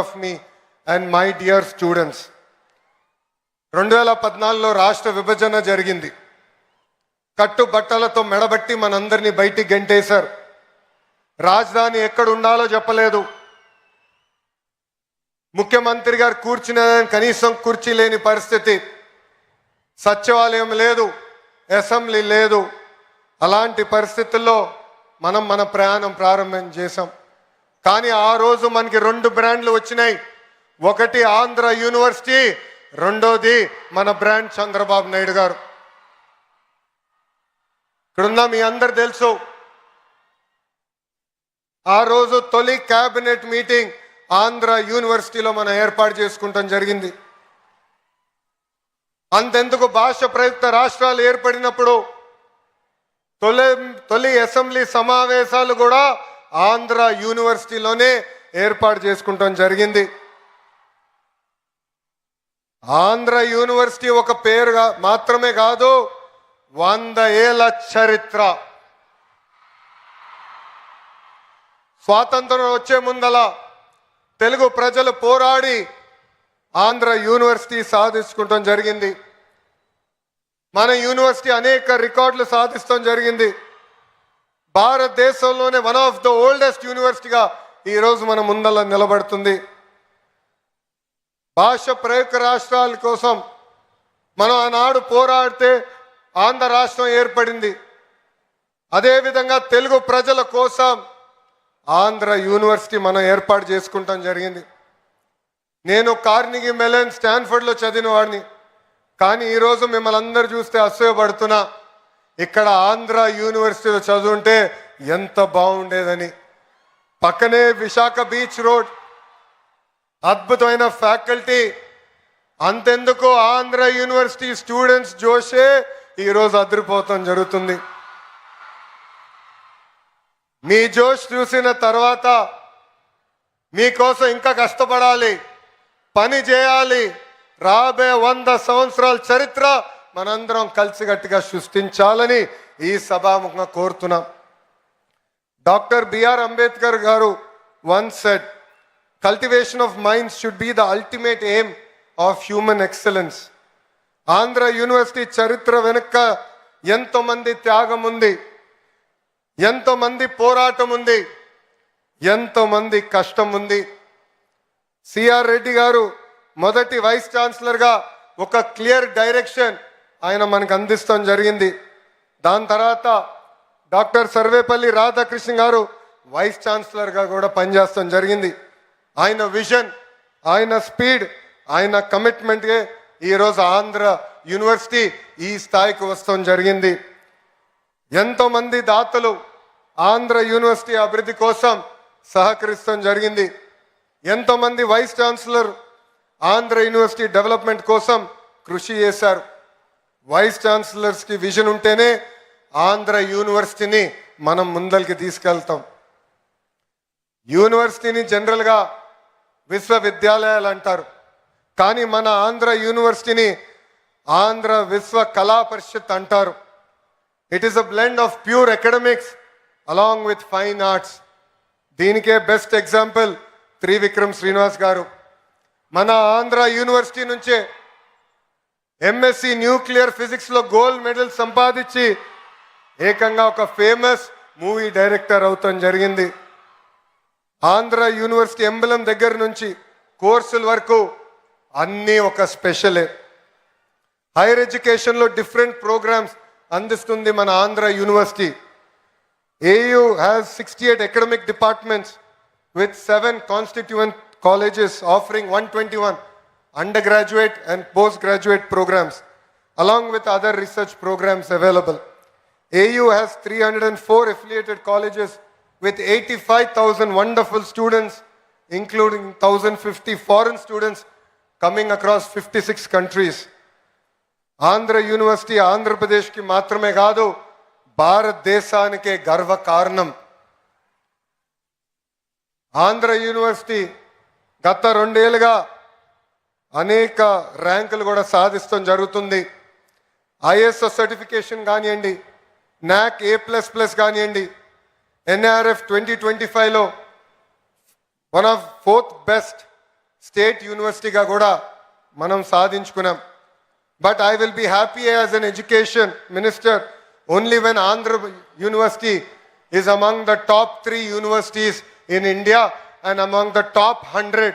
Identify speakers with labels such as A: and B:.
A: of me and my dear students. 2014లో రాష్ట్ర విభజన జరిగింది. కట్టు బట్టలతో మెడబట్టి మనందరినీ బయటికి గెంటేశారు. రాజధాని ఎక్కడ ఉండాలో చెప్పలేదు. ముఖ్యమంత్రి గారు కూర్చునే కనీసం కుర్చీ లేని పరిస్థితి. సచివాలయం లేదు, అసెంబ్లీ లేదు. అలాంటి పరిస్థితుల్లో మనం మన ప్రయాణం ప్రారంభం చేశాం. కానీ ఆ రోజు మనకి 2 బ్రాండ్లు వచ్చినాయి. ఒకటి ఆంధ్ర యూనివర్సిటీ, రెండోది మన బ్రాండ్ చంద్రబాబు నాయుడు గారు. ఇక్కడున్న మీ అందరు తెలుసు, ఆ రోజు తొలి క్యాబినెట్ మీటింగ్ ఆంధ్ర యూనివర్సిటీలో మనం ఏర్పాటు చేసుకుంటాం జరిగింది. అంతెందుకు భాష ప్రయుక్త రాష్ట్రాలు ఏర్పడినప్పుడు తొలి అసెంబ్లీ సమావేశాలు కూడా ఆంధ్ర యూనివర్సిటీలోనే ఏర్పాటు చేసుకుంటాం జరిగింది. ఆంధ్ర యూనివర్సిటీ ఒక పేరు మాత్రమే కాదు, 100 ఏళ్ల చరిత్ర. స్వాతంత్రం వచ్చే ముందల తెలుగు ప్రజలు పోరాడి ఆంధ్ర యూనివర్సిటీ సాధించుకుంటాం జరిగింది. మన యూనివర్సిటీ అనేక రికార్డులు సాధిస్తాం జరిగింది. భారతదేశంలోనే వన్ ఆఫ్ ద ఓల్డెస్ట్ యూనివర్సిటీగా ఈరోజు మన ముందల నిలబడుతుంది. భాష ప్రయుక్త రాష్ట్రాల కోసం మనం ఆనాడు పోరాడితే ఆంధ్ర రాష్ట్రం ఏర్పడింది. అదేవిధంగా తెలుగు ప్రజల కోసం ఆంధ్ర యూనివర్సిటీ మనం ఏర్పాటు చేసుకుంటాం జరిగింది. నేను కార్నిగీ మెలన్ స్టాన్ఫర్డ్లో చదివిన వాడిని. కానీ ఈరోజు మిమ్మల్ని అందరూ చూస్తే అసూయపడుతున్నా, ఇక్కడ ఆంధ్ర యూనివర్సిటీలో చదువుంటే ఎంత బాగుండేదని. పక్కనే విశాఖ బీచ్ రోడ్, అద్భుతమైన ఫ్యాకల్టీ. అంతెందుకు ఆంధ్ర యూనివర్సిటీ స్టూడెంట్స్ జోషే ఈరోజు అదిరిపోతాం జరుగుతుంది. మీ జోష్ చూసిన తర్వాత మీకోసం ఇంకా కష్టపడాలి, పని చేయాలి. రాబోయే 100 సంవత్సరాల చరిత్ర మనందరం కలిసిగట్టిగా సృష్టించాలని ఈ సభాముఖంగా కోరుతున్నాం. డాక్టర్ బిఆర్ అంబేద్కర్ గారు once said, cultivation of minds should be the ultimate aim of human excellence. Andhra university చరిత్ర వెనుక ఎంతో మంది త్యాగం ఉంది, ఎంతో మంది పోరాటం ఉంది, ఎంతో మంది కష్టం ఉంది. సిఆర్ రెడ్డి గారు మొదటి వైస్ ఛాన్సలర్గా ఒక క్లియర్ డైరెక్షన్ ఆయన మనకు అందిస్తాం జరిగింది. దాని తర్వాత డాక్టర్ సర్వేపల్లి రాధాకృష్ణ గారు వైస్ ఛాన్సలర్గా కూడా పనిచేస్తాం జరిగింది. ఆయన విజన్, ఆయన స్పీడ్, ఆయన కమిట్మెంట్గా ఈరోజు ఆంధ్ర యూనివర్సిటీ ఈ స్థాయికి వస్తాం జరిగింది. ఎంతోమంది దాతలు ఆంధ్ర యూనివర్సిటీ అభివృద్ధి కోసం సహకరిస్తాం జరిగింది. ఎంతోమంది vice chancellor Andhra university development కోసం కృషి చేశారు. వైస్ ఛాన్సలర్స్కి విజన్ ఉంటేనే ఆంధ్ర యూనివర్సిటీని మనం ముందరికి తీసుకెళ్తాం. యూనివర్సిటీని జనరల్గా విశ్వవిద్యాలయాలు అంటారు, కానీ మన ఆంధ్ర యూనివర్సిటీని ఆంధ్ర విశ్వ కళా పరిషత్ అంటారు. It is a blend of pure academics along with fine arts. దీనికే బెస్ట్ ఎగ్జాంపుల్ త్రివిక్రమ్ శ్రీనివాస్ గారు. మన ఆంధ్ర యూనివర్సిటీ నుంచే ఎంఎస్సి న్యూక్లియర్ ఫిజిక్స్లో గోల్డ్ మెడల్ సంపాదించి ఏకంగా ఒక ఫేమస్ మూవీ డైరెక్టర్ అవుతాం జరిగింది. ఆంధ్ర యూనివర్సిటీ ఎంబలం దగ్గర నుంచి కోర్సుల వరకు అన్నీ ఒక స్పెషలే. హైయర్ ఎడ్యుకేషన్లో డిఫరెంట్ ప్రోగ్రామ్స్ అందిస్తుంది మన Andhra university. AU has 68 academic departments with 7 constituent colleges offering 121 undergraduate and postgraduate programs along with other research programs available. AU has 304 affiliated colleges with 85,000 wonderful students, including 1,050 foreign students coming across 56 countries. Andhra University, Andhra Pradesh ki matrame kaadu, భారతదేశానికే గర్వ కారణం. Andhra university గత 2 ఏళ్ళుగా అనేక ర్యాంకులు కూడా సాధిస్తాం జరుగుతుంది. ISO certification కానివ్వండి, NAC A++ కానివ్వండి, NRF 2025లో one of 4th best state యూనివర్సిటీగా కూడా మనం సాధించుకున్నాం. But I will be happy as an education minister only when Andhra university is among the top 3 universities in India and among the top 100